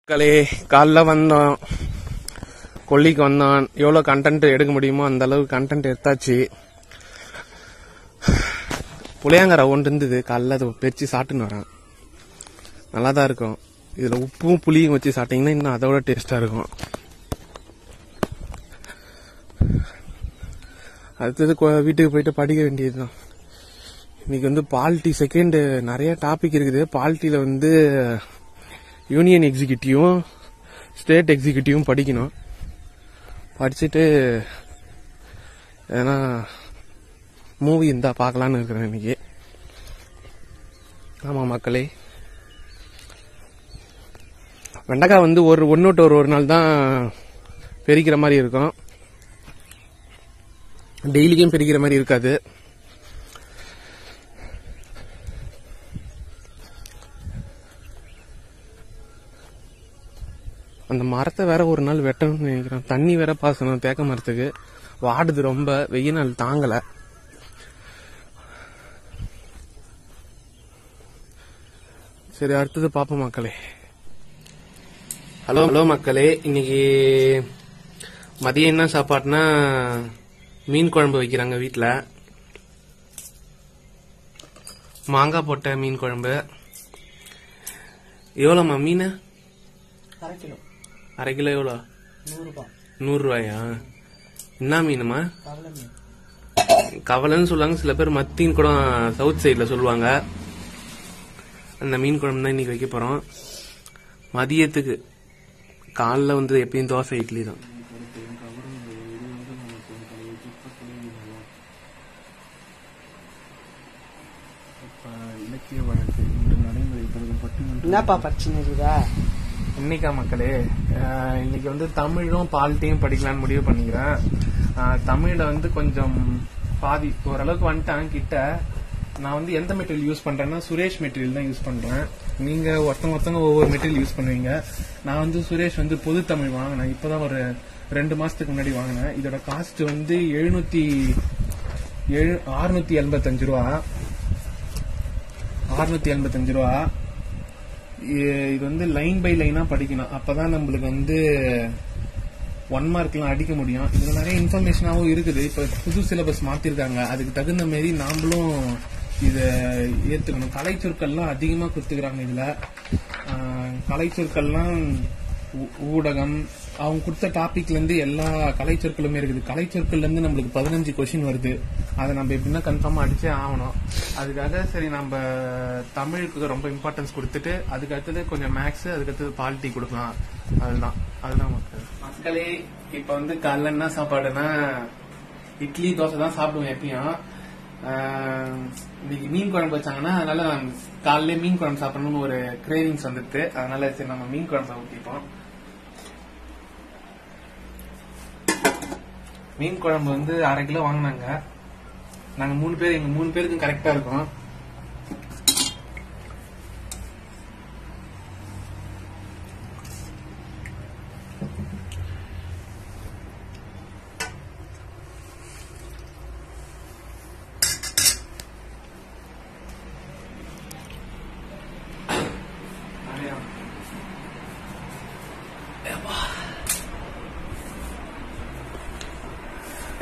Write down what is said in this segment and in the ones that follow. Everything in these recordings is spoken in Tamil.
மக்களே, காலைல வந்தோம், கொல்லிக்கு வந்தான். எவ்வளோ கண்டென்ட் எடுக்க முடியுமோ அந்த அளவுக்கு கண்டென்ட் எடுத்தாச்சு. புளியாங்கரை ஒன்று இருந்தது, காலைல அதை பிரிச்சு சாப்பிட்டுன்னு வரேன். நல்லா தான் இருக்கும். இதில் உப்பும் புளியும் வச்சு சாப்பிட்டீங்கன்னா இன்னும் அதோட டேஸ்டாக இருக்கும். அடுத்தது வீட்டுக்கு போயிட்டு படிக்க வேண்டியதுதான். இன்னைக்கு வந்து பாலிட்டி செகண்ட் நிறைய டாபிக் இருக்குது. பாலிட்டியில் வந்து யூனியன் எக்ஸிக்யூட்டிவும் ஸ்டேட் எக்ஸிக்யூட்டிவும் படிக்கணும். படிச்சுட்டு ஏன்னா மூவி இருந்தா பார்க்கலான்னு இருக்கிறேன் இன்னைக்கு. ஆமாம் மக்களே, வெண்டைக்காய் வந்து ஒரு நாள் தான் பெரிக்கிற மாதிரி இருக்கும். டெய்லிக்கும் பெரிக்கிற மாதிரி இருக்காது. அந்த மரத்தை வேற ஒரு நாள் வெட்டணும்னு நினைக்கிறேன். தண்ணி வேற பாசணும் தேக்க மரத்துக்கு. வாடுது ரொம்ப, வெயில் நாள் தாங்கல. சரி, அடுத்தது பாப்போம் மக்களே. ஹலோ மக்களே, இன்னைக்கு மதியம் என்ன சாப்பாடுனா மீன் குழம்பு வைக்கிறாங்க வீட்டில். மாங்காய் போட்ட மீன் குழம்பு. எவ்வளோம்மா மீன்? அரை கிலோ எவ்வளோ? 100 ரூபாயா? என்ன மீனுமா? கவலைன்னு சொல்லுவாங்க சில பேர், மத்தின்னு கூட சவுத் சைடில் சொல்லுவாங்க. அந்த மீன் குழம்பு தான் இன்னைக்கு வைக்க போறோம் மதியத்துக்கு. காலைல வந்து எப்பயும் தோசை இட்லி தான். என்னப்பா பிரச்சனை இருக்குதா இன்னைக்கா மக்களே? இன்னைக்கு வந்து தமிழும் பாலிட்டியும் படிக்கலான்னு முடிவு பண்ணிக்கிறேன். தமிழ்ல வந்து கொஞ்சம் பாதி ஓரளவுக்கு வந்துட்டேன் கிட்ட. நான் வந்து எந்த மெட்டீரியல் யூஸ் பண்றேன்னா சுரேஷ் மெட்டீரியல் தான் யூஸ் பண்றேன். நீங்க ஒருத்தவங்க ஒவ்வொரு மெட்டீரியல் யூஸ் பண்ணுவீங்க. நான் வந்து சுரேஷ் வந்து பொது தமிழ் வாங்கினேன். இப்பதான் ஒரு 2 மாசத்துக்கு முன்னாடி வாங்கினேன். இதோட காஸ்ட் வந்து 685 ரூபா. 685 ரூபா. இது வந்து லைன் பை லைனா படிக்கணும். அப்பதான் நம்மளுக்கு வந்து 1 மார்க்லாம் அடிக்க முடியும். இதுல நிறைய இன்ஃபர்மேஷனாவும் இருக்குது. இப்ப புது சிலபஸ் மாத்திருக்காங்க. அதுக்கு தகுந்த மாதிரி நாமளும் இத ஏத்துக்கணும். கலைச்சொற்கள்லாம் அதிகமா கொடுத்துக்கிறாங்க. இதுல கலைச்சொற்கள்லாம் ஊடகம், அவங்க கொடுத்த டாபிக்ல இருந்து எல்லா கலைச்சொற்களுமே இருக்குது. கலைச்சொற்கள்ல இருந்து நம்மளுக்கு 15 கொஸ்டின் வருது. அதை நம்ம எப்படின்னா கன்ஃபார்மா அடிச்சே ஆகணும். அதுக்காக சரி நம்ம தமிழுக்கு ரொம்ப இம்பார்ட்டன்ஸ் கொடுத்துட்டு அதுக்கு அடுத்தது கொஞ்சம் மேக்ஸ், அதுக்கு அடுத்தது பாலிட்டி கொடுக்கலாம். அதுதான் மக்களே. இப்ப வந்து காலைல என்ன சாப்பாடுன்னா இட்லி தோசை தான் சாப்பிடுவேன் எப்பயும். இன்னைக்கு மீன் குழம்பு வச்சாங்கன்னா அதனால காலையில மீன் குழம்பு சாப்பிடணும்னு ஒரு கிரேவிங்ஸ் வந்துட்டு, அதனால சரி நம்ம மீன் குழம்பு ஊற்றிப்போம். மீன் குழம்பு வந்து 1/2 கிலோ வாங்கினாங்க. நாங்க 3 பேர், எங்க 3 பேருக்கும் கரெக்டா இருக்கும்.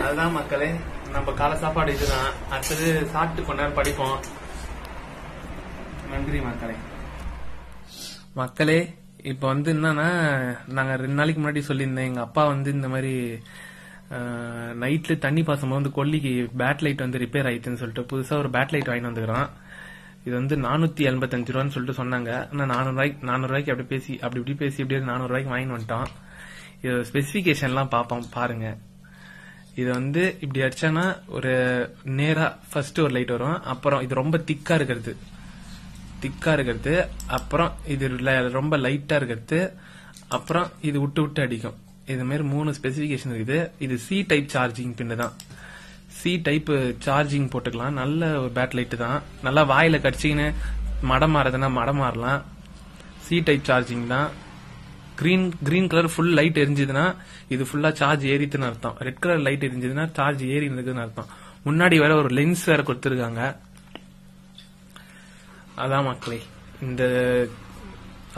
அதுதான் மக்களே, நம்ம காலை சாப்பாடு இதுதான். அடுத்தது சாப்பிட்டு கொஞ்ச நேரம் படிப்போம். நன்றி மக்களே. இப்ப வந்து என்னன்னா, நாங்க 2 நாளைக்கு முன்னாடி சொல்லியிருந்தேன், எங்க அப்பா வந்து இந்த மாதிரி நைட்ல தண்ணி பாசம் வந்து கொல்லிக்கு பேட் லைட் வந்து ரிப்பேர் ஆயிடுச்சுன்னு சொல்லிட்டு புதுசா ஒரு பேட் லைட் வாங்கி வந்துக்கிறோம். இது வந்து 485 ரூபான்னு சொல்லிட்டு சொன்னாங்க. ஆனா 400 ரூபாய்க்கு அப்படி இப்படி பேசி 400 ரூபாய்க்கு வாங்கி வந்துட்டோம். இது ஸ்பெசிபிகேஷன்லாம் பாப்போம் பாருங்க. இது வந்து இப்படி அடிச்சானா ஒரு நேரா ஃபர்ஸ்ட் ஒரு லைட் வரும். அப்புறம் இது ரொம்ப திக்கா இருக்கிறது, அப்புறம் இது ரொம்ப லைட்டா இருக்கிறது, அப்புறம் இது விட்டு அடிக்கும். இது மாதிரி 3 ஸ்பெசிபிகேஷன் இருக்குது. இது சி டைப் சார்ஜிங் பின்னு தான். சி டைப் சார்ஜிங் போட்டுக்கலாம். நல்ல ஒரு பேட் லைட் தான். நல்லா வாயில கடிச்சிக்கின்னு மடம் மாறதுன்னா மடம் மாறலாம். சி டைப் சார்ஜிங் தான். கிரீன் கலர் ஃபுல் லைட் எரிஞ்சதுன்னா இது ஃபுல்லா சார்ஜ் ஏறிதுன்னு அர்த்தம். ரெட் கலர் லைட் எரிஞ்சதுன்னா சார்ஜ் ஏறி இருக்குன்னு அர்த்தம். முன்னாடி வேற ஒரு லென்ஸ் வேற கொடுத்துருக்காங்க. அதான் மக்களே, இந்த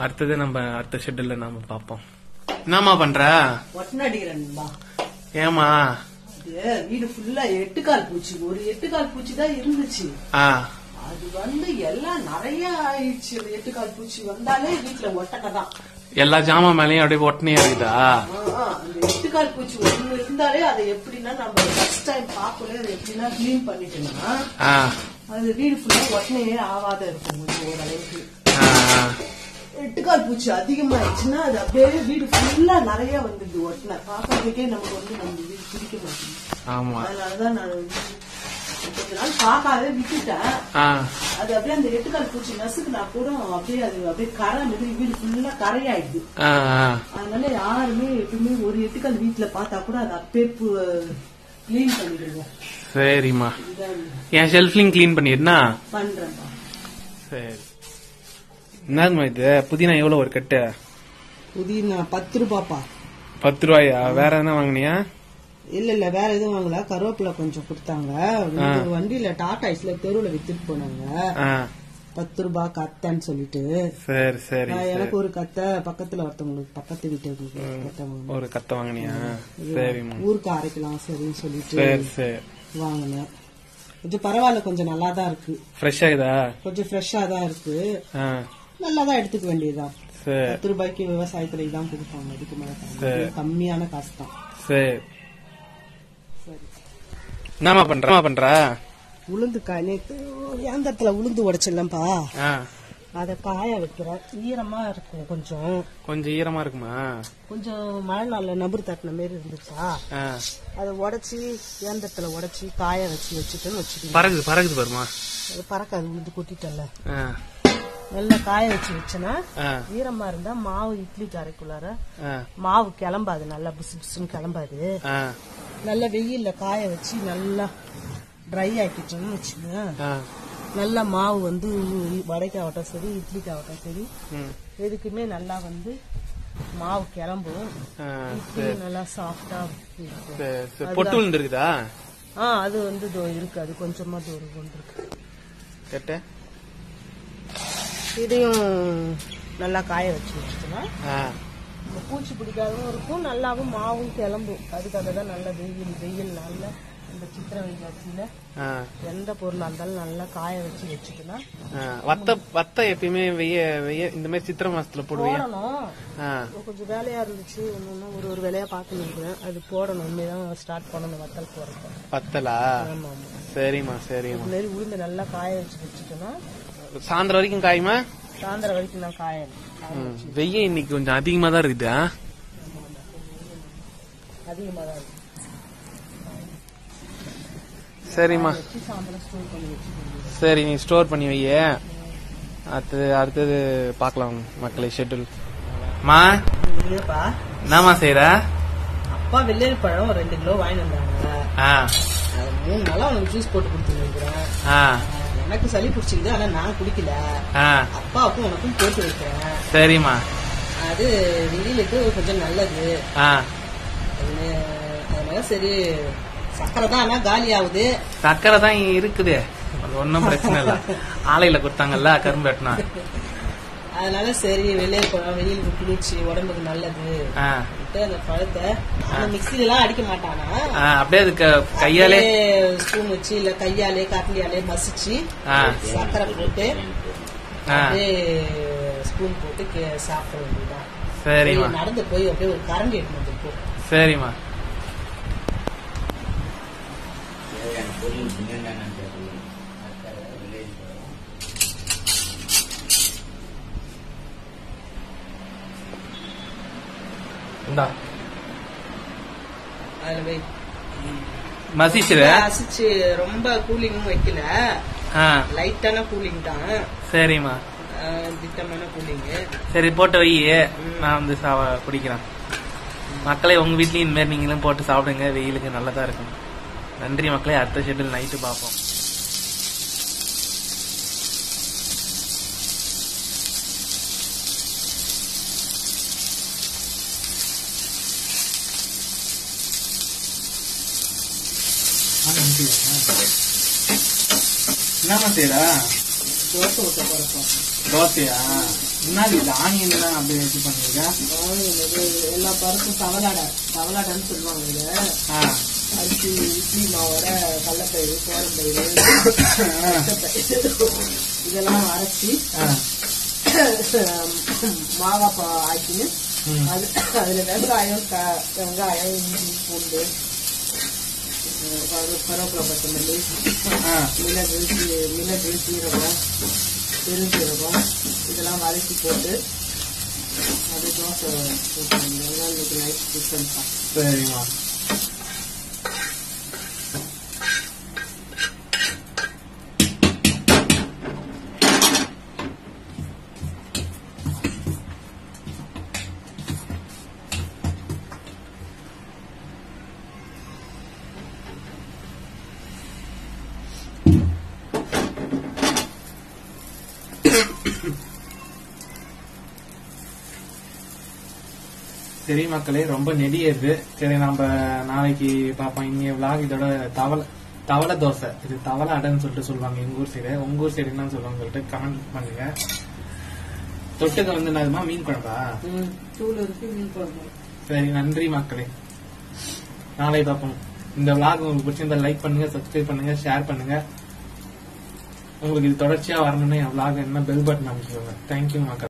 அடுத்தது நம்ம அடுத்த ஷெட்யூல்ல நாம பாப்போம். என்னமா பண்ற? ஒட்டனடிக்கிறேன்பா. ஏமா? வீடு ஃபுல்லா 8 கால் பூச்சி. ஒரு 8 கால் பூச்சி தான் இருந்துச்சு. அது எல்லாம் நிறைய ஆயிடுச்சு. 8 கால் பூச்சி வந்தாலே வீட்டுல ஒட்டனை தான். எல்லா ஜாமா மேலயும் அப்படியே ஒட்டனையா இருக்குதா? அந்த 8 கால் பூச்சி ஒண்ணு இருந்தாலே அதை எப்படின்னா நம்ம ஃபர்ஸ்ட் டைம் பாக்கல எப்படின்னா கிளீன் பண்ணிட்டோம்னா அது வீடு ஃபுல்லா ஒட்டனையே ஆவாத இருக்கும் ஓரளவுக்கு. 8 கால் பூச்சி அதிகமாயிடுச்சுன்னா அது அப்படியே வீடு ஃபுல்லா நிறைய வந்துடுது ஒட்டனை. பாக்கிறதுக்கே நமக்கு நம்ம வீடு பிடிக்க மாட்டேங்குது. அதனாலதான் நான் கொஞ்ச நாள் பாக்காத விட்டுட்டேன். அது அப்படியே அந்த 8 கால் பூச்சி நசுக்குனா கூட அப்படியே அது அப்படியே கரை வீடு ஃபுல்லா கரையாயிடுது. அதனால யாருமே எப்பவுமே ஒரு 8 கால் வீட்டுல பார்த்தா கூட அது அப்படியே கிளீன் பண்ணிடுவோம். சரிம்மா, என் ஷெல்ஃப்லையும் கிளீன் பண்ணிடுனா பண்றேன்ப்பா. சரி. என்னதுமா இது? புதினா எவ்வளவு ஒரு கட்டு? புதினா 10 ரூபாப்பா. 10 ரூபாயா? வேற என்ன வாங்கினியா? இல்ல வேற எதுவும் வாங்கல. கருவேப்பிலை கொஞ்சம் கொடுத்தாங்க. வண்டியில டாடா ஐஸ்ல தெருவுல வித்துட்டு போனாங்க. 10 ரூபாய் கத்தன்னு சொல்லிட்டு. சரி சரி. எனக்கு ஒரு கத்தை, பக்கத்துல ஒருத்தவங்களுக்கு பக்கத்து வீட்டு ஒரு கத்தை வாங்கினியா? சரிம்மா. ஊருக்கு அரைக்கலாம் சரின்னு சொல்லிட்டு சரி சரி வாங்கினேன். கொஞ்சம் பரவாயில்ல, கொஞ்சம் நல்லா தான் இருக்கு. ஃப்ரெஷ்ஷா இதா? கொஞ்சம் ஃப்ரெஷ்ஷா தான் இருக்கு. நல்லாதான் எடுத்துக்க வேண்டியதுதான். 10 ரூபாய்க்கு விவசாயத்துல இதான் கொடுப்பாங்க. அதுக்கு மேல கம்மியான காசு தான். சரி. என்னமா பண்ற? உளுந்து ஏந்தத்துல உளுந்து உடைச்சிடலாம்ப்பா. அத காய வைக்கிறேன். ஈரமா இருக்கும். கொஞ்சம் ஈரமா இருக்குமா? கொஞ்சம் மழை நாள்ல நபர் தட்டின மாதிரி இருந்துச்சா, அதை உடைச்சி ஏந்தத்துல உடைச்சி காய வச்சுட்டேன்னு வச்சுக்கோங்க. பறகுது பாருமா. அது பறக்காது, உளுந்து கொட்டிட்டல. நல்லா காய வச்சேன்னா ஈரமா இருந்தா மாவு இட்லிக்கு அரைக்குள்ளார மாவு கிளம்பாது, நல்லா புசு புசுன்னு கிளம்பாது. நல்லா வெயில்ல காய வச்சு நல்லா ட்ரை ஆக்கிட்டோம்னு வச்சுக்கோங்க. நல்லா மாவு வடைக்காகட்டும் சரி இட்லிக்காகட்டும் சரி எதுக்குமே நல்லா மாவு கிளம்பும். இட்லி நல்லா சாஃப்டா இருக்குதா? அது இருக்கு. அது கொஞ்சமா தூரம் கொண்டு இருக்கு. இதையும் நல்லா காய வச்சுன்னா பூச்சி பிடிக்காதவும் இருக்கும், நல்லாவும் மாவும் கிளம்பும். அதுக்காக தான் நல்ல வெயில் நல்ல இந்த சித்திரை வெயிலாச்சியில எந்த பொருளா இருந்தாலும் நல்லா காய வச்சுட்டுனா வத்த எப்பயுமே இந்த மாதிரி சித்திரை மாசத்துல போடணும். கொஞ்சம் வேலையா இருந்துச்சு, ஒரு வேலையா பாத்துன்னு அது போடணும். உண்மைதான் ஸ்டார்ட் பண்ணணும் வத்தல் போடுறது. வத்தலா? ஆமா. சரிம்மா சரிம்மா. இந்த மாதிரி உளுந்து நல்லா காய வச்சுட்டுனா சாயந்தரம் வரைக்கும் காயுமா? சாயந்தரம் வரைக்கும் தான் காயணும். வெய்ய இன்னைக்கு கொஞ்சம் அதிகமா தான் இருக்குது. அதிகமா தான் இருக்கு. சரிம்மா சரி, நீ ஸ்டோர் பண்ணி வைய. அடுத்தது பாக்கலாம் மக்களே. ஷெட்யூல் மா என்னமா செய்யற? அப்பா வெள்ளரி பழம் 2 கிலோ வாங்கி வந்தாங்க. 3 நாளா உனக்கு ஜூஸ் போட்டு கொடுத்துருக்கேன். எனக்கு சளி பிடிச்சிக்குது, ஆனா நான் குடிக்கல. அப்பாவுக்கும் உனக்கும் போட்டு வைக்கிறேன். சரிம்மா. அது வெயிலுக்கு கொஞ்சம் நல்லது. அதனால சரி, சக்கரை தான் ஆனா காலி ஆகுது. சக்கரை தான் இருக்குது, ஒன்னும் பிரச்சனை இல்ல. ஆலையில கொடுத்தாங்கல்ல கரும்பு வெட்டினா. அதனால சரி வெள்ளை பழம் வெயிலுக்கு குளிர்ச்சி உடம்புக்கு நல்லது. அந்த பழத்தை மிக்சில எல்லாம் அடிக்க மாட்டானா, அப்படியே அதுக்கு கையாலே ஸ்பூன் வச்சு இல்ல கையாலே கரண்டியாலே மசிச்சு சக்கரை போட்டு அப்படியே ஸ்பூன் போட்டு சாப்பிட வேண்டியதான். சரிம்மா. நடந்து போய் அப்படியே ஒரு கரண்டி எடுத்து வந்துருப்போம். சரிம்மா. மசிச்சு ரொம்ப கூலிங்கும் வைக்கல, லைட்டான கூலிங் தான். சரிம்மா. திட்டமான கூலிங். சரி போட்டு வை, நான் குடிக்கிறேன். மக்களே உங்க வீட்லயும் இந்த மாதிரி நீங்களும் போட்டு சாப்பிடுங்க, வெயிலுக்கு நல்லதா இருக்கும். நன்றி மக்களே. அடுத்த ஷெட்யூல் நைட்டு பார்ப்போம். என்னமா செய்யறா? தோசை ஊத்த போறோம். தோசையா? என்ன இது ஆனியன் தான் அப்படியே இது பண்ணிருக்கேன். எல்லா பருப்பும் தவளாடான்னு சொல்லுவாங்க. இத அரிசி இட்லி மாவோட கடலப்பயிறு சோளப்பயிறு இதெல்லாம் அரைச்சி மாவா ஆக்கின்னு அதுல வெங்காயம் இஞ்சி பூண்டு கருவேப்பிலை கொத்தமல்லி மிளகு சீரகம் பெருஞ்சீரகம் இதெல்லாம் வதக்கி போட்டு அது தோசை போட்டுருந்தீங்க. இன்னைக்கு நைட் டிஃபன் தான். சரிம்மா. சரி மக்களே, ரொம்ப நெடியது. சரி, நம்ம நாளைக்கு பாப்போம். இங்க விளாக் இதோட தவளை தோசை, இது தவளை அடைன்னு சொல்லிட்டு சொல்லுவாங்க எங்க ஊர் சைடு. உங்க ஊர் சைடு என்னன்னு சொல்லுவாங்க சொல்லிட்டு கமெண்ட் பண்ணுங்க. தொட்டுக்க வந்து என்னதுமா, மீன் குழம்பா? மீன் குழம்பு. சரி, நன்றி மக்களே, நாளை பார்ப்போம். இந்த விளாக் உங்களுக்கு பிடிச்சிருந்தா லைக் பண்ணுங்க, சப்ஸ்கிரைப் பண்ணுங்க, ஷேர் பண்ணுங்க. உங்களுக்கு இது தொடர்ச்சியா வரணும்னு என் விளாக் என்ன பெல் பட்டன் அமைச்சுக்கோங்க. தேங்க்யூ மக்கள்.